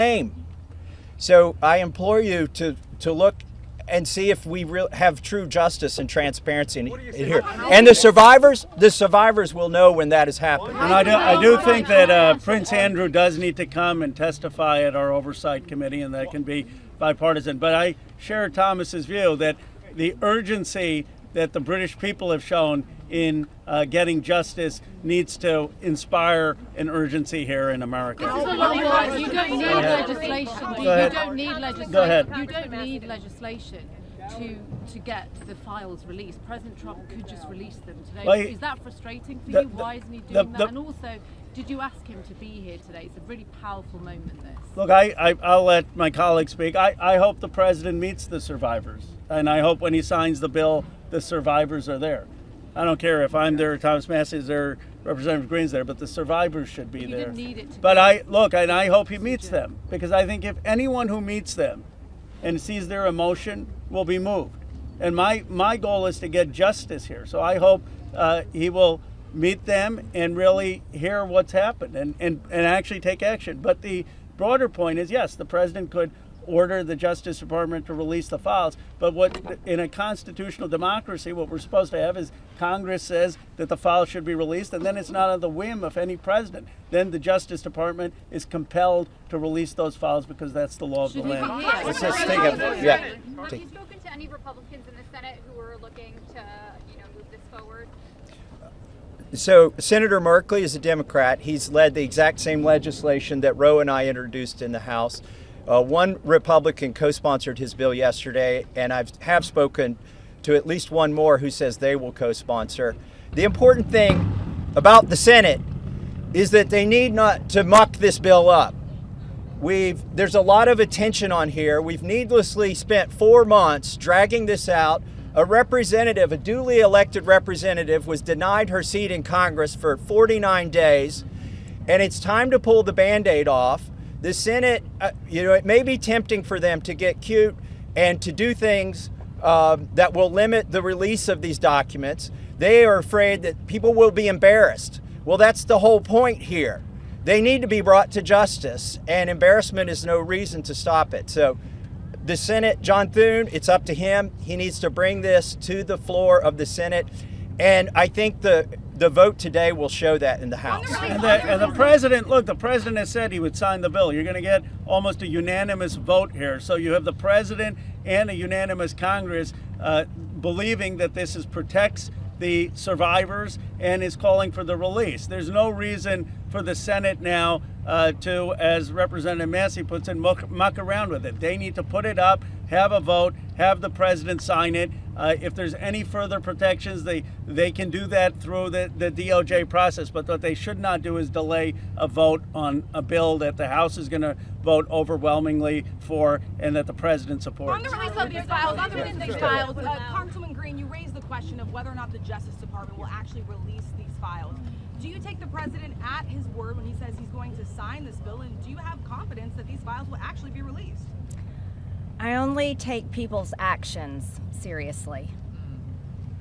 name. So I implore you to look and see if we have true justice and transparency here. And the survivors will know when that has happened. And I do think that Prince Andrew does need to come and testify at our oversight committee, and that can be bipartisan. But I share Thomas's view that the urgency that the British people have shown in getting justice needs to inspire an urgency here in America. You don't need legislation. You don't need legislation. Go ahead. You don't need legislation to get the files released. President Trump could just release them today. Well, is that frustrating for you? Why isn't he doing that? And also, did you ask him to be here today? It's a really powerful moment, this. Look, I'll let my colleagues speak. I hope the president meets the survivors. And I hope when he signs the bill, the survivors are there. I don't care if I'm there, Thomas Massie is there, Representative Greene's there, but the survivors should be there. Didn't need it to but I hope he meets them, because I think if anyone who meets them and sees their emotion will be moved. And my goal is to get justice here. So I hope he will meet them and really hear what's happened and actually take action. But the broader point is, yes, the president could order the Justice Department to release the files, but what in a constitutional democracy, what we're supposed to have is Congress says that the files should be released, and then it's not on the whim of any president. Then the Justice Department is compelled to release those files because that's the law of the land. Let's just take it. Yeah. Have you spoken to any Republicans in the Senate who are looking to, move this forward? So Senator Merkley is a Democrat. He's led the exact same legislation that Roe and I introduced in the House. One Republican co-sponsored his bill yesterday, and I have spoken to at least one more who says they will co-sponsor. The important thing about the Senate is that they need not to muck this bill up. There's a lot of attention on here. We've needlessly spent 4 months dragging this out. A duly elected representative, was denied her seat in Congress for 49 days, and it's time to pull the Band-Aid off. The Senate, it may be tempting for them to get cute and to do things that will limit the release of these documents. They are afraid that people will be embarrassed. Well, that's the whole point here. They need to be brought to justice, and embarrassment is no reason to stop it. So the Senate, John Thune, it's up to him. He needs to bring this to the floor of the Senate. And I think the vote today will show that in the House. And the president, look, the president has said he would sign the bill. You're going to get almost a unanimous vote here. So you have the president and a unanimous Congress believing that this protects the survivors and is calling for the release. There's no reason for the Senate now to, as Representative Massie puts it, muck around with it. They need to put it up, have a vote, have the president sign it. If there's any further protections, they can do that through the DOJ process. But what they should not do is delay a vote on a bill that the House is going to vote overwhelmingly for and that the president supports. On the release of these files, Congresswoman Greene, you raised the question of whether or not the Justice Department will actually release these files. Do you take the president at his word when he says he's going to sign this bill, and do you have confidence that these files will actually be released? I only take people's actions seriously,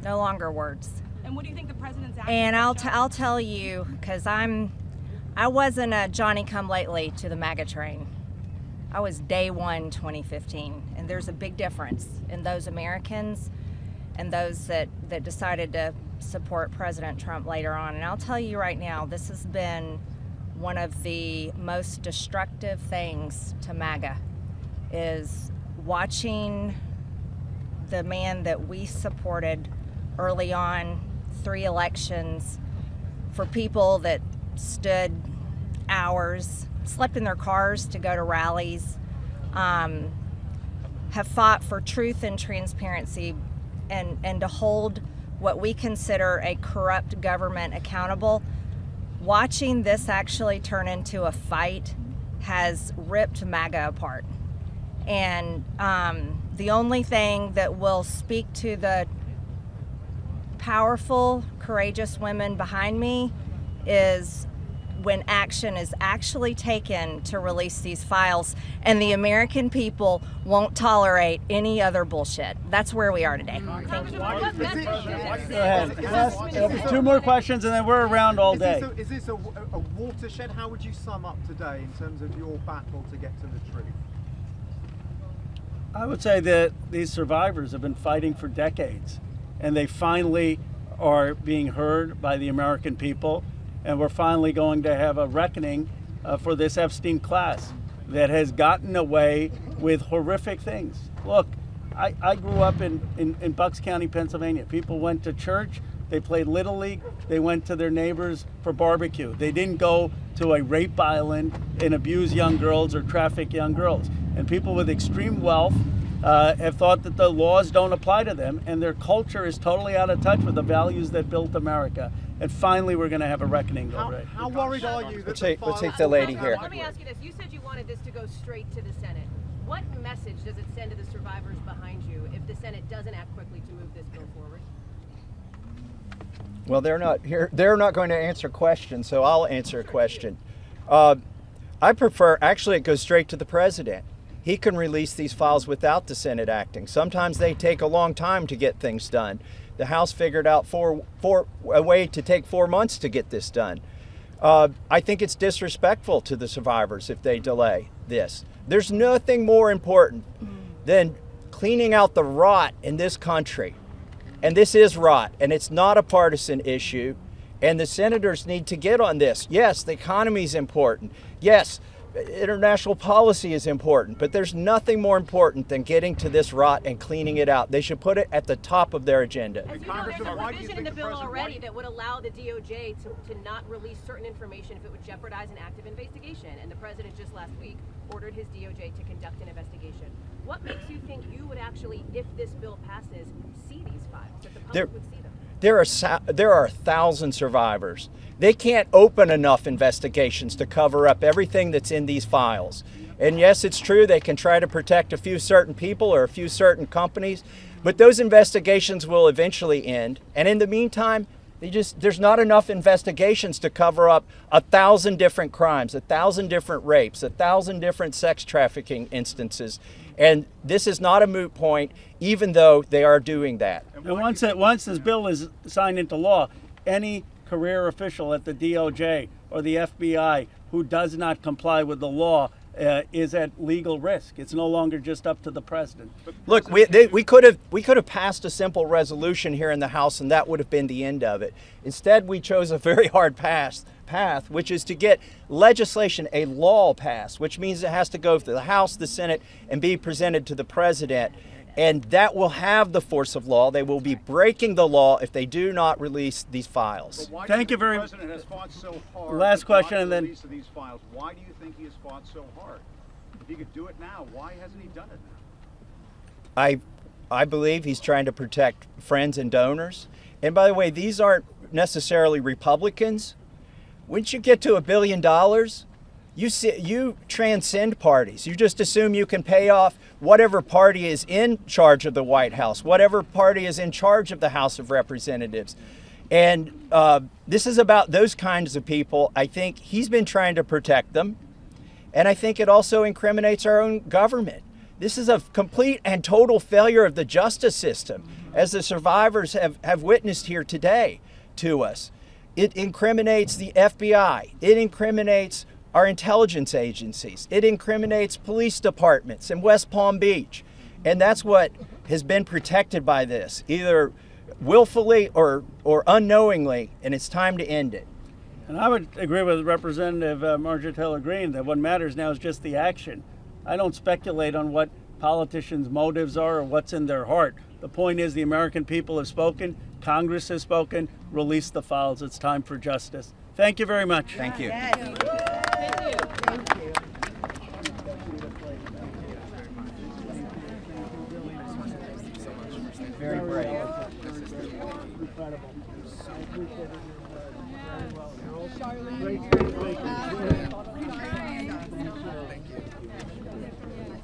no longer words. And what do you think the president's actions? And I'll tell you, because I wasn't a Johnny-come-lately to the MAGA train. I was day one 2015, and there's a big difference in those Americans and those that decided to support President Trump later on. And I'll tell you right now, this has been one of the most destructive things to MAGA, is watching the man that we supported early on, 3 elections, for people that stood hours, slept in their cars to go to rallies, have fought for truth and transparency and to hold what we consider a corrupt government accountable. Watching this actually turn into a fight has ripped MAGA apart. And the only thing that will speak to the powerful, courageous women behind me is when action is actually taken to release these files, and the American people won't tolerate any other bullshit. That's where we are today. Thank you. Go ahead. 2 more questions, and then we're around all day. Is this a watershed. How would you sum up today in terms of your battle to get to the truth? I would say that these survivors have been fighting for decades, and they finally are being heard by the American people, and we're finally going to have a reckoning for this Epstein class that has gotten away with horrific things. Look, I grew up in Bucks County, Pennsylvania. People went to church, they played Little League, they went to their neighbors for barbecue. They didn't go to a rape island and abuse young girls or traffic young girls. And people with extreme wealth have thought that the laws don't apply to them, and their culture is totally out of touch with the values that built America. And finally, we're going to have a reckoning over it. How worried are you that we'll take the lady here. Let me ask you this. You said you wanted this to go straight to the Senate. What message does it send to the survivors behind you if the Senate doesn't act quickly to move this bill forward? Well, they're not here. They're not going to answer questions, so I'll answer a question. I prefer, actually, it goes straight to the president. He can release these files without the Senate acting. Sometimes they take a long time to get things done. The House figured out a way to take 4 months to get this done. I think it's disrespectful to the survivors if they delay this. There's nothing more important than cleaning out the rot in this country. And this is rot, and it's not a partisan issue. And the senators need to get on this. Yes, the economy is important. Yes, international policy is important, but there's nothing more important than getting to this rot and cleaning it out. They should put it at the top of their agenda. As you know, there's a provision in the bill already that would allow the DOJ to not release certain information if it would jeopardize an active investigation. And the president just last week ordered his DOJ to conduct an investigation. What makes you think you would actually, if this bill passes, see these files, that the public would see them? There are 1,000 survivors. They can't open enough investigations to cover up everything that's in these files. And yes, it's true they can try to protect a few certain people or a few certain companies, but those investigations will eventually end. And in the meantime, there's not enough investigations to cover up 1,000 different crimes, 1,000 different rapes, 1,000 different sex trafficking instances. And this is not a moot point, even though they are doing that. And once this bill is signed into law, any career official at the DOJ or the FBI who does not comply with the law is at legal risk. It's no longer just up to the president. Look, we could have passed a simple resolution here in the House, and that would have been the end of it. Instead, we chose a very hard path, which is to get legislation, a law passed, which means it has to go through the House, the Senate, and be presented to the president. And that will have the force of law. They will be breaking the law if they do not release these files. Thank you very much. The president has fought so hard. Last question, and then release of these files. Why do you think he has fought so hard? If he could do it now, why hasn't he done it now? I believe he's trying to protect friends and donors. And by the way, these aren't necessarily Republicans. Once you get to $1 billion, you transcend parties. You just assume you can pay off whatever party is in charge of the White House, whatever party is in charge of the House of Representatives. And this is about those kinds of people. I think he's been trying to protect them. And I think it also incriminates our own government. This is a complete and total failure of the justice system, as the survivors have witnessed here today to us. It incriminates the FBI. It incriminates our intelligence agencies. It incriminates police departments in West Palm Beach. And that's what has been protected by this, either willfully or unknowingly, and it's time to end it. And I would agree with Representative Marjorie Taylor Greene that what matters now is just the action. I don't speculate on what politicians' motives are or what's in their heart. The point is the American people have spoken, Congress has spoken, release the files. It's time for justice. Thank you very much. Thank you. Very brave. Incredible.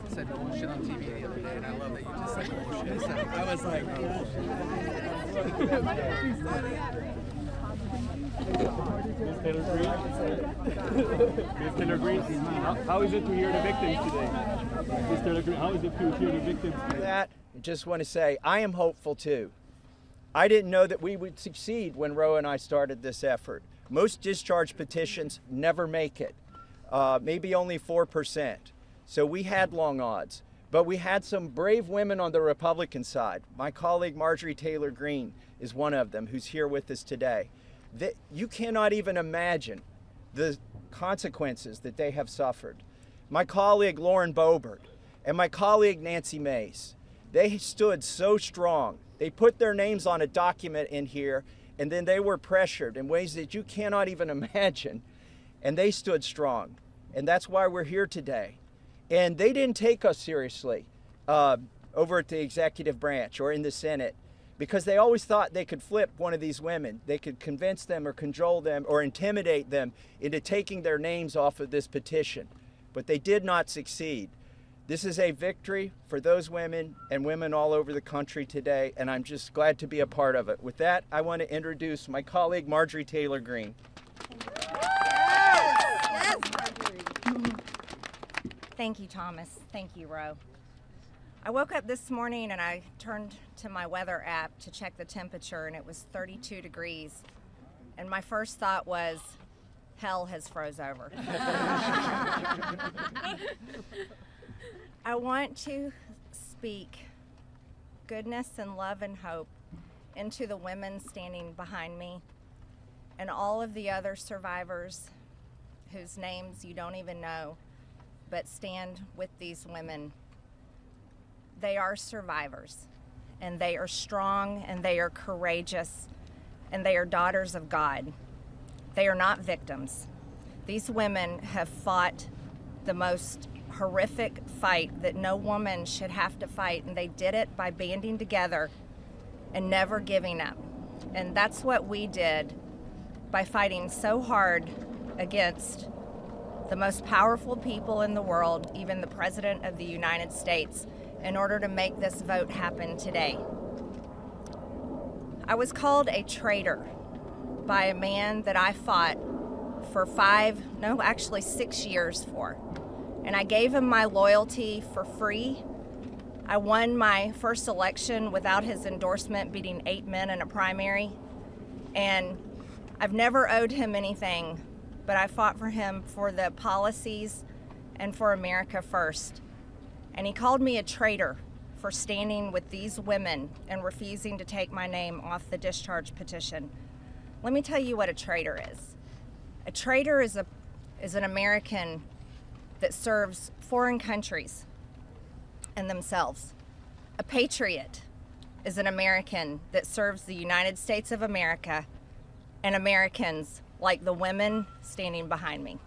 Said bullshit on TV the other day, and I love that you just said bullshit. So I was like, Ms. Taylor Greene, how is it to hear the victims today? Ms. Taylor Greene, how is it to hear the victims today? That, I just want to say, I am hopeful too. I didn't know that we would succeed when Roe and I started this effort. Most discharge petitions never make it, maybe only 4%. So we had long odds. But we had some brave women on the Republican side. My colleague Marjorie Taylor Greene is one of them, who's here with us today. You cannot even imagine the consequences that they have suffered. My colleague Lauren Boebert and my colleague Nancy Mace, they stood so strong. They put their names on a document in here, and then they were pressured in ways that you cannot even imagine, and they stood strong. And that's why we're here today. And they didn't take us seriously over at the executive branch or in the Senate, because they always thought they could flip one of these women. They could convince them or cajole them or intimidate them into taking their names off of this petition. But they did not succeed. This is a victory for those women and women all over the country today, and I'm just glad to be a part of it. With that, I want to introduce my colleague Marjorie Taylor Greene. Yes. Thank you, Thomas. Thank you, Ro. I woke up this morning and I turned to my weather app to check the temperature, and it was 32 degrees. And my first thought was, hell has froze over. I want to speak goodness and love and hope into the women standing behind me and all of the other survivors whose names you don't even know, but stand with these women. They are survivors, and they are strong, and they are courageous, and they are daughters of God. They are not victims. These women have fought the most horrific fight that no woman should have to fight, and they did it by banding together and never giving up. And that's what we did by fighting so hard against the most powerful people in the world, even the President of the United States, in order to make this vote happen today. I was called a traitor by a man that I fought for 6 years for. And I gave him my loyalty for free. I won my first election without his endorsement, beating 8 men in a primary. And I've never owed him anything, but I fought for him for the policies and for America first. And he called me a traitor for standing with these women and refusing to take my name off the discharge petition. Let me tell you what a traitor is. A traitor is an American that serves foreign countries and themselves. A patriot is an American that serves the United States of America and Americans like the women standing behind me.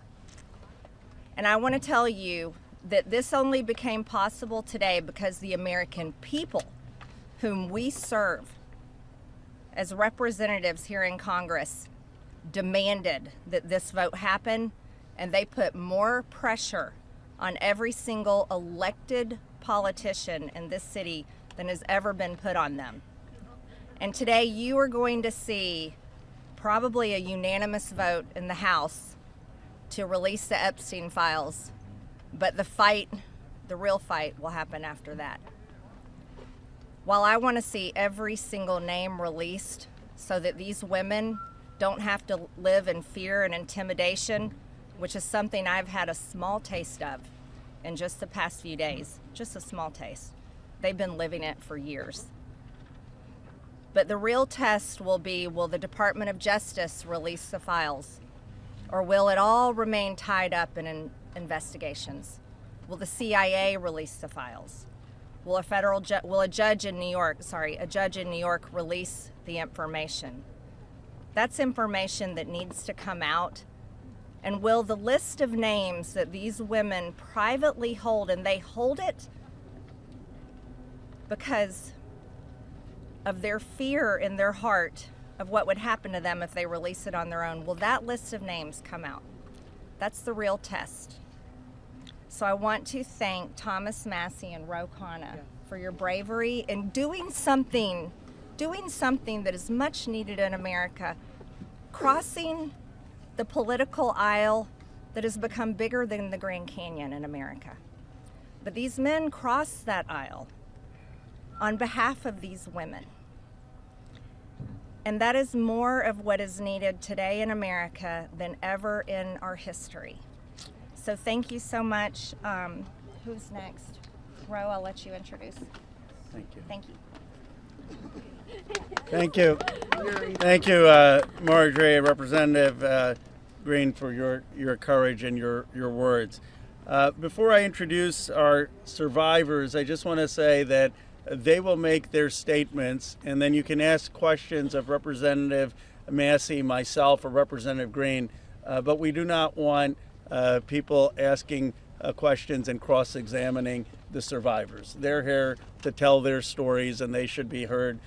And I want to tell you that this only became possible today because the American people whom we serve as representatives here in Congress demanded that this vote happen, and they put more pressure on every single elected politician in this city than has ever been put on them. And today you are going to see probably a unanimous vote in the House to release the Epstein files. But the real fight will happen after that. While I want to see every single name released so that these women don't have to live in fear and intimidation, which is something I've had a small taste of in just the past few days, just a small taste. They've been living it for years. But the real test will be, will the Department of Justice release the files? Or will it all remain tied up in investigations? Will the CIA release the files? Will a judge in New York release the information? That's information that needs to come out. And will the list of names that these women privately hold, and they hold it because of their fear in their heart of what would happen to them if they release it on their own, will that list of names come out? That's the real test. So I want to thank Thomas Massie and Khanna for your bravery in doing something that is much needed in America, crossing the political aisle that has become bigger than the Grand Canyon in America. But these men crossed that aisle on behalf of these women. And that is more of what is needed today in America than ever in our history. So thank you so much. Who's next? Ro, I'll let you introduce. Thank you. Thank you. Thank you. Thank you, Marjorie, Representative Greene, for your courage and your words. Before I introduce our survivors, I just want to say that they will make their statements, and then you can ask questions of Representative Massie, myself, or Representative Greene, but we do not want people asking questions and cross-examining the survivors. They're here to tell their stories, and they should be heard